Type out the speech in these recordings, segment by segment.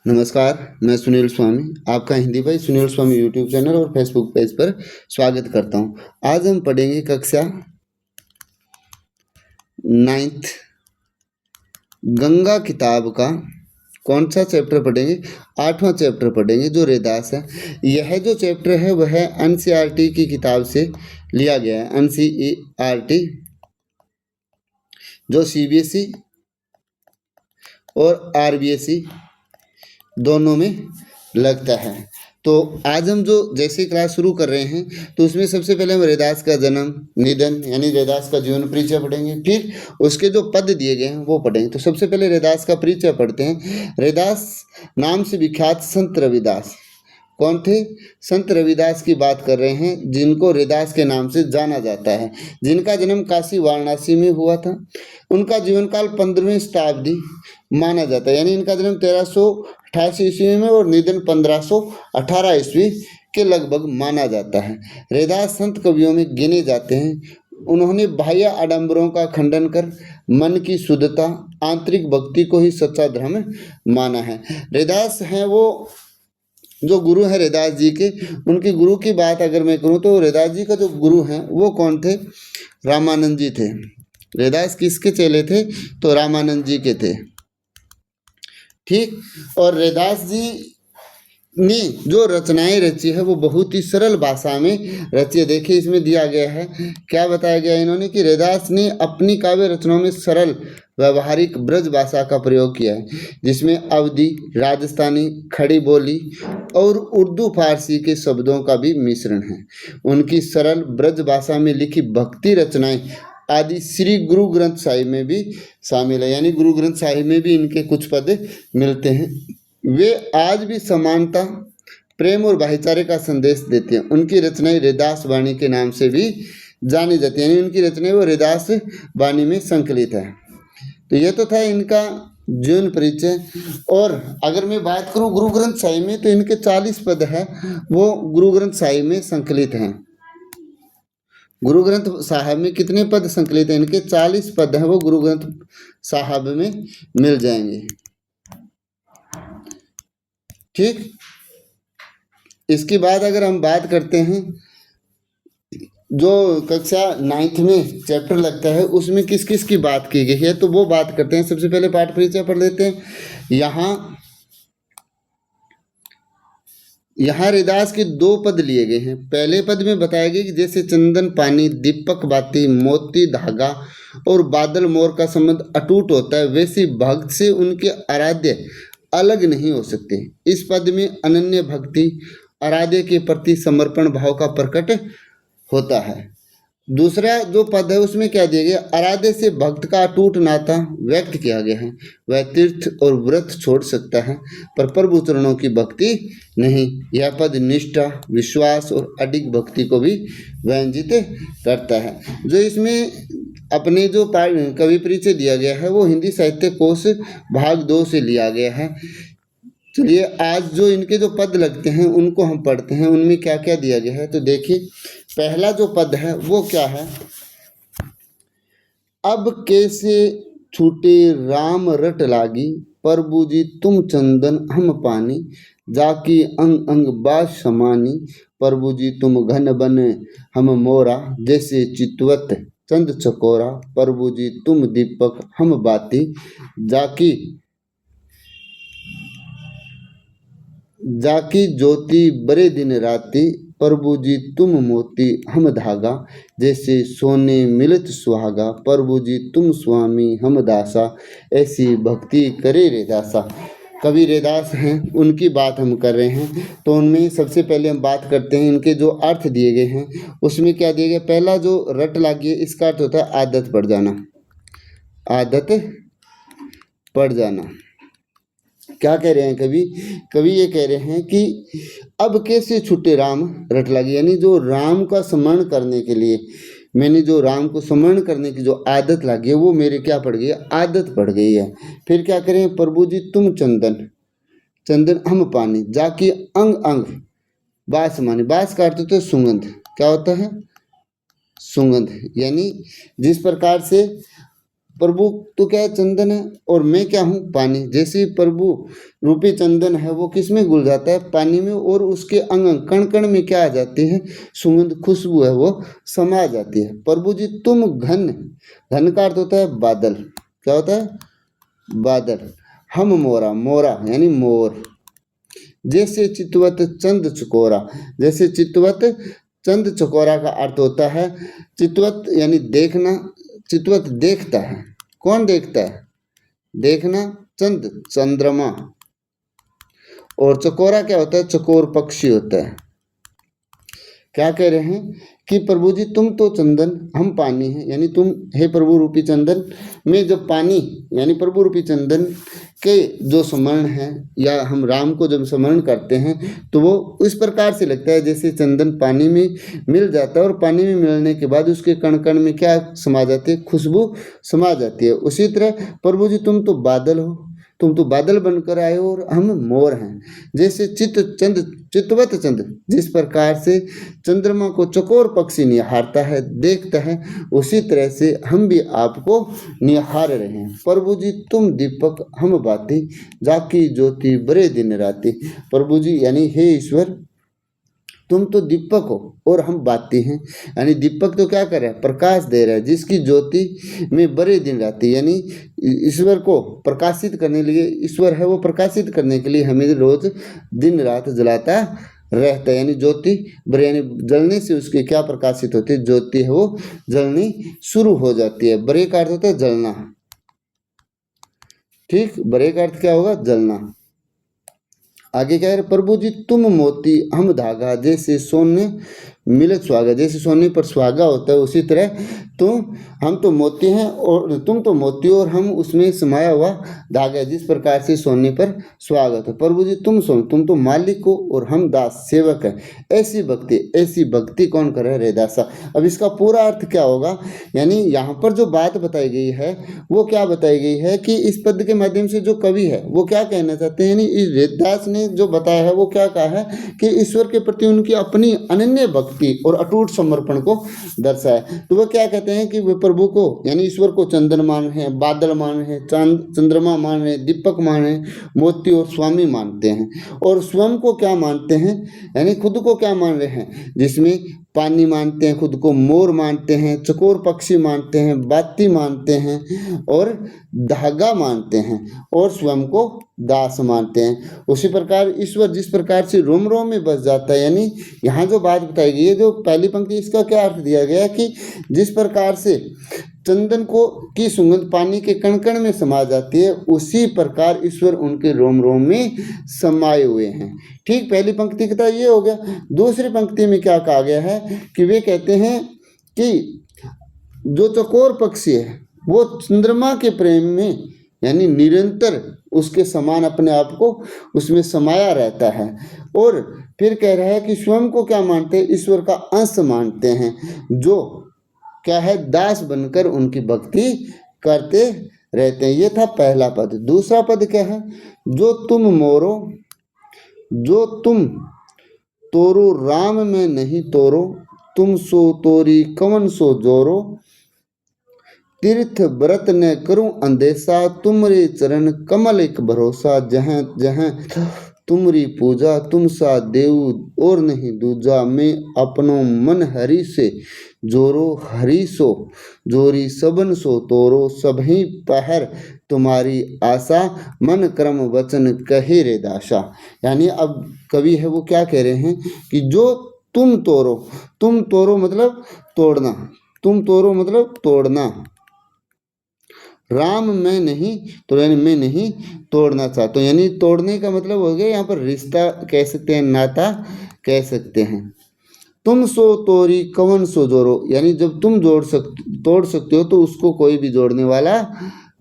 नमस्कार, मैं सुनील स्वामी आपका हिंदी भाई सुनील स्वामी यूट्यूब चैनल और फेसबुक पेज पर स्वागत करता हूँ। आज हम पढ़ेंगे कक्षा 9th गंगा किताब का कौन सा चैप्टर पढ़ेंगे? 8वां चैप्टर पढ़ेंगे जो रैदास है। यह जो चैप्टर है वह एनसीईआरटी की किताब से लिया गया है। एनसीईआरटी जो सीबीएसई और आरबीएसई दोनों में लगता है। तो आज हम जो जैसे क्लास शुरू कर रहे हैं तो उसमें सबसे पहले हम रैदास का जन्म निधन यानी रैदास का जीवन परिचय पढ़ेंगे, फिर उसके जो पद दिए गए हैं वो पढ़ेंगे। तो सबसे पहले रैदास का परिचय पढ़ते हैं। रैदास नाम से विख्यात संत रविदास कौन थे? संत रविदास की बात कर रहे हैं, जिनको रैदास के नाम से जाना जाता है, जिनका जन्म काशी वाराणसी में हुआ था। उनका जीवन काल 15वीं शताब्दी माना जाता है, यानी इनका जन्म 1388 ईस्वी में और निधन 1518 ईस्वी के लगभग माना जाता है। रैदास संत कवियों में गिने जाते हैं। उन्होंने बाह्य आडंबरों का खंडन कर मन की शुद्धता, आंतरिक भक्ति को ही सच्चा धर्म माना है। रैदास हैं वो जो गुरु हैं रैदास जी के, उनके गुरु की बात अगर मैं करूं तो रैदास जी का जो गुरु हैं वो कौन थे? रामानंद जी थे। रैदास किसके चेले थे? तो रामानंद जी के थे। ठीक। और रैदास जी ने जो रचनाएं रची है वो बहुत ही सरल भाषा में रची है। देखिए इसमें दिया गया है, क्या बताया गया है इन्होंने कि रैदास ने अपनी काव्य रचनाओं में सरल व्यवहारिक ब्रज भाषा का प्रयोग किया है, जिसमें अवधी, राजस्थानी, खड़ी बोली और उर्दू फारसी के शब्दों का भी मिश्रण है। उनकी सरल ब्रज भाषा में लिखी भक्ति रचनाएं आदि श्री गुरु ग्रंथ साहिब में भी शामिल है, यानी गुरु ग्रंथ साहिब में भी इनके कुछ पद मिलते हैं। वे आज भी समानता, प्रेम और भाईचारे का संदेश देते हैं। उनकी रचनाएं रैदास वाणी के नाम से भी जानी जाती है, यानी उनकी रचनाएं वो रैदास वाणी में संकलित है। तो यह तो था इनका जीवन परिचय। और अगर मैं बात करूं गुरु ग्रंथ साहिब में तो इनके 40 पद है वो गुरु ग्रंथ साहिब में संकलित हैं। गुरु ग्रंथ साहिब में कितने पद संकलित हैं? इनके 40 पद हैं वो गुरु ग्रंथ साहिब में मिल जाएंगे। ठीक। इसके बाद अगर हम बात करते हैं जो कक्षा 9th में चैप्टर लगता है उसमें किस किस की बात की गई है तो वो बात करते हैं। सबसे पहले पाठ परिचय पढ़ लेते हैं। यहाँ रैदास के 2 पद लिए गए हैं। पहले पद में बताया गया कि जैसे चंदन पानी, दीपक बाती, मोती धागा और बादल मोर का संबंध अटूट होता है, वैसे भक्त से उनके आराध्य अलग नहीं हो सकते। इस पद में अनन्य भक्ति, आराध्य के प्रति समर्पण भाव का प्रकट होता है। दूसरा जो पद है उसमें क्या दिया गया? आराध्य से भक्त का अटूट नाता व्यक्त किया गया है। वह तीर्थ और व्रत छोड़ सकता है पर प्रभु चरणों की भक्ति नहीं। यह पद निष्ठा, विश्वास और अडिग भक्ति को भी व्यंजित करता है। जो इसमें अपने जो कवि परिचय दिया गया है वो हिंदी साहित्य कोश भाग 2 से लिया गया है। चलिए आज जो इनके जो पद लगते हैं उनको हम पढ़ते हैं, उनमें क्या क्या दिया गया है। तो देखिए पहला जो पद है वो क्या है? अब कैसे छूटे राम रट लागी, प्रभु जी तुम चंदन हम पानी, जाकी अंग अंग बास समानी, प्रभु जी तुम घन बन हम मोरा, जैसे चितवत चंद चकोरा, प्रभु जी तुम दीपक हम बाती, जाकी ज्योति बड़े दिन राती, प्रभु जी तुम मोती हम धागा, जैसे सोने मिलत सुहागा, प्रभु जी तुम स्वामी हम दासा, ऐसी भक्ति करे रैदासा। कवि रैदास हैं उनकी बात हम कर रहे हैं। तो उनमें सबसे पहले हम बात करते हैं इनके जो अर्थ दिए गए हैं उसमें क्या दिया गया। पहला जो रट लागी है इसका अर्थ होता है आदत पड़ जाना। आदत पड़ जाना क्या कह रहे हैं कवि ये कह रहे हैं कि अब कैसे छूटे राम रट लागी, यानी जो राम का स्मरण करने के लिए मैंने जो राम को स्मरण करने की जो आदत लगी है वो मेरे क्या पड़ गई है? आदत पड़ गई है। फिर क्या करें? प्रभु जी तुम चंदन हम पानी, जाकी अंग अंग बास मानी। बास का अर्थ होता है सुगंध। क्या होता है? सुगंध। यानी जिस प्रकार से प्रभु तो क्या है, चंदन है, और मैं क्या हूँ, पानी। जैसे ही प्रभु रूपी चंदन है वो किस में घुल जाता है, पानी में, और उसके अंग अंग कण कण में क्या आ जाती है, सुगंध खुशबू है वो समा जाती है। प्रभु जी तुम घन, घन का अर्थ होता है बादल, क्या होता है, बादल। हम मोरा, मोरा यानी मोर। जैसे चितवत चंद चकोरा, जैसे चितवत चंद चकोरा का अर्थ होता है, चितवत यानी देखना, चितवत देखता है, कौन देखता है, देखना, चंद चंद्रमा, और चकोरा क्या होता है, चकोर पक्षी होता है। क्या कह रहे हैं कि प्रभु जी तुम तो चंदन, हम पानी हैं, यानी तुम हे प्रभु रूपी चंदन में जब पानी यानी प्रभु रूपी चंदन के जो स्मरण है, या हम राम को जब स्मरण करते हैं तो वो इस प्रकार से लगता है जैसे चंदन पानी में मिल जाता है, और पानी में मिलने के बाद उसके कण कण में क्या समा जाती है, खुशबू समा जाती है। उसी तरह प्रभु जी तुम तो बादल हो, तुम तो बादल बनकर आए हो, और हम मोर हैं। जैसे चितवत चंद, जिस प्रकार से चंद्रमा को चकोर पक्षी निहारता है, देखता है, उसी तरह से हम भी आपको निहार रहे हैं। प्रभु जी तुम दीपक हम बाती, जाकी ज्योति बड़े दिन राती। प्रभु जी यानी हे ईश्वर तुम तो दीपक हो और हम बाती हैं, यानी दीपक तो क्या कर रहा है, प्रकाश दे रहा है, जिसकी ज्योति में बड़े दिन राती, यानी ईश्वर को प्रकाशित करने के लिए, ईश्वर है वो प्रकाशित करने के लिए हमें रोज दिन रात जलाता रहता है। यानी ज्योति बड़े, यानी जलने से उसकी क्या प्रकाशित होती है, ज्योति है वो जलनी शुरू हो जाती है। बड़े का अर्थ होता है जलना, ठीक, बड़े का अर्थ क्या होगा, जलना। आगे क्या है, प्रभु जी तुम मोती हम धागा, जैसे सोने मिलत सुहागा, जैसे सोने पर सुहागा होता है उसी तरह तो हम तो मोती हैं और तुम तो मोती, और हम उसमें समाया हुआ धागा है, जिस प्रकार से सोने पर सुहागा है। प्रभु जी तुम सोने, तुम तो मालिक हो और हम दास सेवक है। ऐसी भक्ति, ऐसी भक्ति कौन करे रे दासा। अब इसका पूरा अर्थ क्या होगा, यानी यहाँ पर जो बात बताई गई है वो क्या बताई गई है कि इस पद के माध्यम से जो कवि है वो क्या कहना चाहते हैं, यानी इस वेददास ने जो बताया है वो क्या कहा है कि ईश्वर के प्रति उनकी अपनी अनन्य भक्ति और अटूट समर्पण को दर्शाया। तो वह क्या कहते हैं कि वे प्रभु को यानी ईश्वर को चंदन मान रहे हैं, बादल मान रहे हैं, चंद्रमा मान रहे हैं, दीपक मान रहे हैं, मोती और स्वामी मानते हैं। और स्वयं को क्या मानते हैं, यानी खुद को क्या मान रहे हैं, जिसमें पानी मानते हैं, खुद को मोर मानते हैं, चकोर पक्षी मानते हैं, बाती मानते हैं, और धागा मानते हैं, और स्वयं को दास मानते हैं। उसी प्रकार ईश्वर जिस प्रकार से रोम रोम में बस जाता है, यानी यहाँ जो बात बताई गई है, जो पहली पंक्ति, इसका क्या अर्थ दिया गया है कि जिस प्रकार से चंदन को की सुगंध पानी के कण कण में समा जाती है, उसी प्रकार ईश्वर उनके रोम रोम में समाये हुए हैं। ठीक, पहली पंक्ति का ये हो गया। दूसरी पंक्ति में क्या कहा गया है कि वे कहते हैं कि जो चकोर पक्षी है वो चंद्रमा के प्रेम में यानी निरंतर उसके समान अपने आप को उसमें समाया रहता है। और फिर कह रहा है कि स्वयं को क्या मानते हैं, ईश्वर का अंश मानते हैं, जो क्या है, दास बनकर उनकी भक्ति करते रहते हैं। ये था पहला पद। दूसरा पद क्या है, जो तुम मोरो, जो तुम तोरो राम में नहीं तोरो, तुम सो तोरी कवन सो जोरो, तीर्थ व्रत न करूं अंदेशा, तुमरे चरण कमल एक भरोसा, जहाँ जहाँ तुमरी पूजा तुम सा देव और नहीं दूजा, मैं अपनो मन हरि से जोरो, हरि सो जोरी सबन सो तोरो, सभी पहर तुम्हारी आशा, मन क्रम वचन कहे रे दासा। यानी अब कवि है वो क्या कह रहे हैं कि जो तुम तोरो, तुम तोरो मतलब तोड़ना, तुम तोरो मतलब तोड़ना, राम मैं नहीं तो यानी मैं नहीं तोड़ना चाहता हूँ, यानी तोड़ने का मतलब हो गया यहाँ पर रिश्ता कह सकते हैं, नाता कह सकते हैं। तुम सो तोरी कवन सो जोरो, यानी जब तुम तोड़ सकते हो तो उसको कोई भी जोड़ने वाला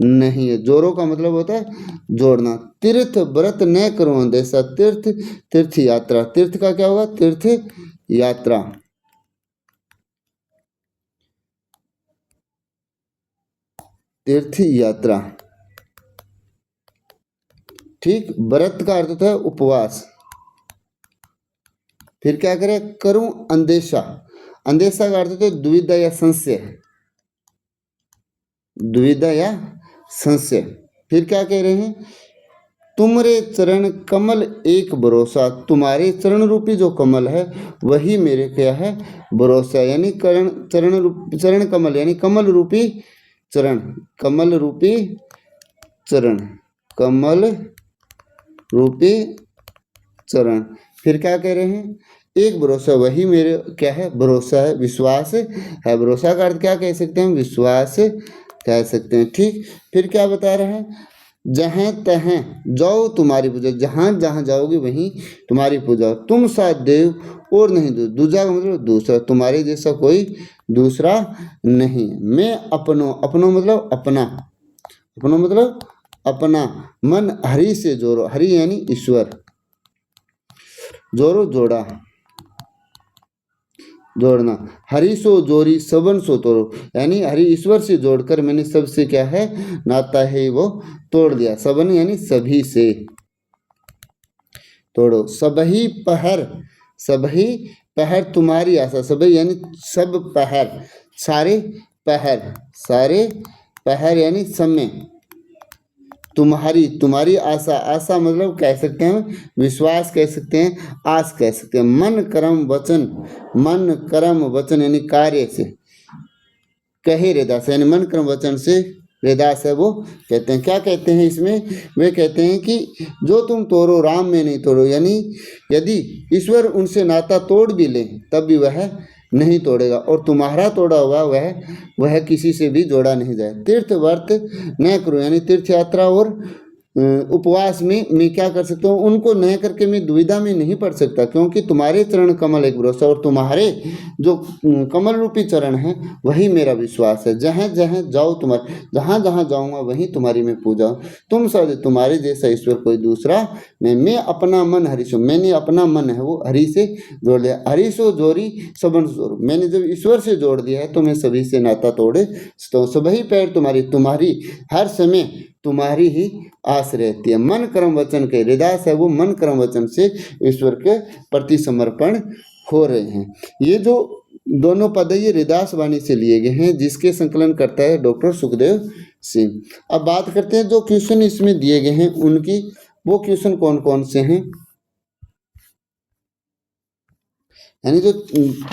नहीं है। जोरो का मतलब होता है जोड़ना। तीर्थ व्रत न करो अंदेशा, तीर्थ तीर्थ यात्रा, तीर्थ का क्या होगा, तीर्थ यात्रा, तीर्थ यात्रा, ठीक। व्रत का अर्थ होता है उपवास। फिर क्या करें, करूं अंदेशा, अंदेशा का अर्थ होता है दुविधा या संशय, दुविधा या संशय। फिर क्या कह रहे हैं, तुमरे चरण कमल एक भरोसा, तुम्हारे चरण रूपी जो कमल है वही मेरे क्या है, भरोसा। यानी चरण कमल यानी कमल रूपी चरण, कमल रूपी चरण, कमल रूपी चरण। फिर क्या कह रहे हैं, एक भरोसा वही मेरे क्या है, भरोसा है, विश्वास है। भरोसा का अर्थ क्या कह सकते हैं, विश्वास कह सकते हैं। ठीक, फिर क्या बता रहा है, जहाँ तहाँ जाओ तुम्हारी पूजा, जहाँ जहाँ जाओगे वहीं तुम्हारी पूजा। तुम सा देव और नहीं दूजा का मतलब दूसरा, तुम्हारे जैसा कोई दूसरा नहीं। मैं अपनो मतलब अपना, अपनो मतलब अपना मन हरि से जोड़ो, हरि यानी ईश्वर, जोड़ो जोड़ा, जोड़ना। हरि सो जोड़ी सबन सो तोड़ो, यानी हरि ईश्वर से जोड़कर मैंने सबसे क्या है, नाता है वो तोड़ दिया। सबन यानी सभी से तोड़ो। सबही पहर, सबही पहर तुम्हारी आशा, सभी यानी सब पहर, सारे पहर, सारे पहर यानी समय, तुम्हारी, तुम्हारी आशा, आशा मतलब कह सकते हैं विश्वास कह सकते हैं, आस कह सकते हैं। मन कर्म वचन, मन कर्म वचन यानी कार्य से कहे रेदास, यानी मन कर्म वचन से रेदास है वो कहते हैं। क्या कहते हैं इसमें, वे कहते हैं कि जो तुम तोड़ो राम में नहीं तोड़ो, यानी यदि ईश्वर उनसे नाता तोड़ भी ले तब भी वह नहीं तोड़ेगा, और तुम्हारा तोड़ा हुआ वह किसी से भी जोड़ा नहीं जाए। तीर्थ व्रत न करो, यानी तीर्थ यात्रा और उपवास में मैं क्या कर सकता हूँ, उनको न करके मैं दुविधा में नहीं पड़ सकता, क्योंकि तुम्हारे चरण कमल एक भरोसा, और तुम्हारे जो कमल रूपी चरण है वही मेरा विश्वास है। जहाँ जहाँ जाओ तुम्हारे, जहाँ जहाँ जाऊँगा वहीं तुम्हारी मैं पूजा। तुम सद तुम्हारे जैसा ईश्वर कोई दूसरा नहीं। मैं अपना मन हरिशो, मैंने अपना मन है वो हरि से जोड़ लिया। हरिशो जोड़ी सबन जोड़, मैंने जब ईश्वर से जोड़ दिया है तो मैं सभी से नाता तोड़े तो सभी पैर तुम्हारी, तुम्हारी हर समय तुम्हारी ही आस रहती है। मन कर्म वचन के हृदास है वो मन कर्म वचन से ईश्वर के प्रति समर्पण हो रहे हैं। ये जो दोनों पद ये हृदास वाणी से लिए गए हैं, जिसके संकलन करता है डॉक्टर सुखदेव सिंह। अब बात करते हैं जो क्वेश्चन इसमें दिए गए हैं उनकी, वो क्वेश्चन कौन कौन से हैं, यानी जो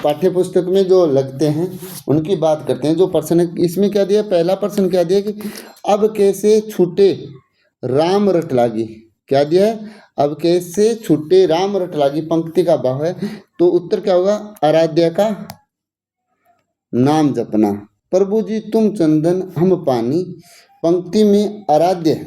पाठ्य पुस्तक में जो लगते हैं उनकी बात करते हैं। जो प्रश्न इसमें क्या दिया, पहला प्रश्न क्या दिया कि अब कैसे छूटे राम रट लागी, क्या दिया है, अब कैसे छूटे राम रट लागी, पंक्ति का भाव है, तो उत्तर क्या होगा, आराध्या का नाम जपना। प्रभु जी तुम चंदन हम पानी, पंक्ति में आराध्य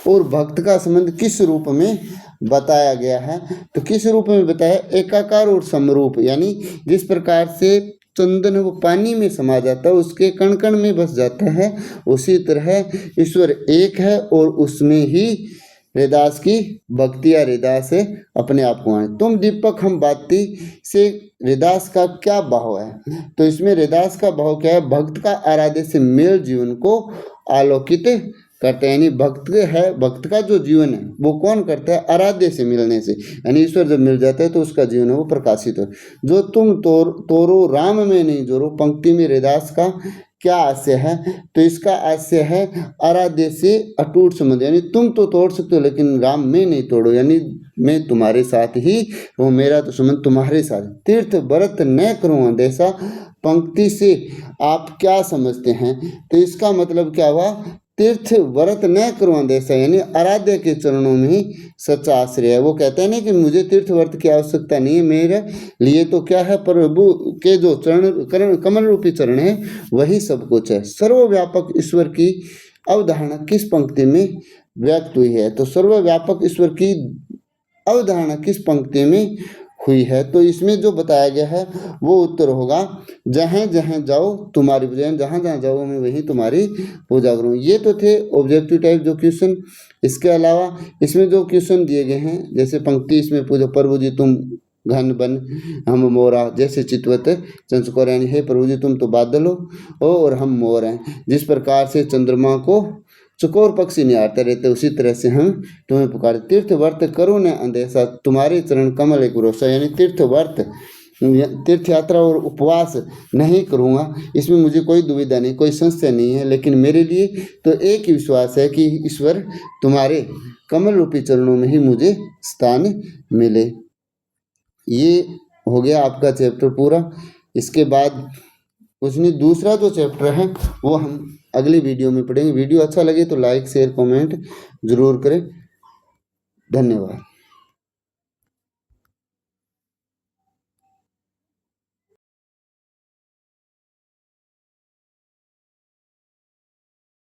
और भक्त का संबंध किस रूप में बताया गया है, तो किस रूप में बताया, एकाकार और समरूप, यानी जिस प्रकार से चंदन वो पानी में समा जाता है, उसके कण कण में बस जाता है, उसी तरह ईश्वर एक है और उसमें ही हृदास की भक्ति या हृदास से अपने आप को आए। तुम दीपक हम बाती से हृदास का क्या भाव है, तो इसमें हृदास का भाव क्या है, भक्त का आराध्य से मेल जीवन को आलोकित करते हैं। यानी भक्त है, भक्त का जो जीवन है वो कौन करता है, आराध्य से मिलने से, यानी ईश्वर जब मिल जाता है तो उसका जीवन है वो प्रकाशित हो। जो तुम तोरो राम में नहीं जोरो, पंक्ति में हृदास का क्या आशय है, तो इसका आशय है आराध्य से अटूट संबंध, यानी तुम तो तोड़ सकते हो लेकिन राम में नहीं तोड़ो, यानी मैं तुम्हारे साथ ही हूँ, मेरा तो संबंध तुम्हारे साथ। तीर्थ व्रत न करूँ अंदेशा, पंक्ति से आप क्या समझते हैं, तो इसका मतलब क्या हुआ, तीर्थ व्रत न करो अंदेशा, यानी आराध्य के चरणों में ही सच्चा आश्रय है। वो कहते हैं ना कि मुझे तीर्थ व्रत की आवश्यकता नहीं है, मेरे लिए तो क्या है, प्रभु के जो चरण कमल रूपी चरण है वही सब कुछ है। सर्वव्यापक ईश्वर की अवधारणा किस पंक्ति में व्यक्त हुई है, तो सर्वव्यापक ईश्वर की अवधारणा किस पंक्ति में हुई है, तो इसमें जो बताया गया है वो उत्तर होगा, जहाँ जहाँ जाओ तुम्हारी पूजा, जहाँ जहाँ जाओ मैं वहीं तुम्हारी पूजा करूँ। ये तो थे ऑब्जेक्टिव टाइप जो क्वेश्चन। इसके अलावा इसमें जो क्वेश्चन दिए गए हैं, जैसे पंक्ति इसमें पूजा, प्रभु जी तुम घन बन हम मोरा, जैसे चितवत चंचकोर, यानी हे प्रभु जी तुम तो बादल हो और हम मोर हैं। जिस प्रकार से चंद्रमा को चकोर पक्षी निहारते रहते, उसी तरह से हम तुम्हें पुकार। तीर्थ व्रत करो न अंदेशा, तुम्हारे चरण कमल एक भरोसा, यानी तीर्थ व्रत तीर्थ यात्रा और उपवास नहीं करूँगा, इसमें मुझे कोई दुविधा नहीं, कोई संशय नहीं है। लेकिन मेरे लिए तो एक ही विश्वास है कि ईश्वर तुम्हारे कमल रूपी चरणों में ही मुझे स्थान मिले। ये हो गया आपका चैप्टर पूरा। इसके बाद कुछ नहीं, दूसरा जो चैप्टर है वो हम अगली वीडियो में पढ़ेंगे। वीडियो अच्छा लगे तो लाइक शेयर कमेंट जरूर करें। धन्यवाद।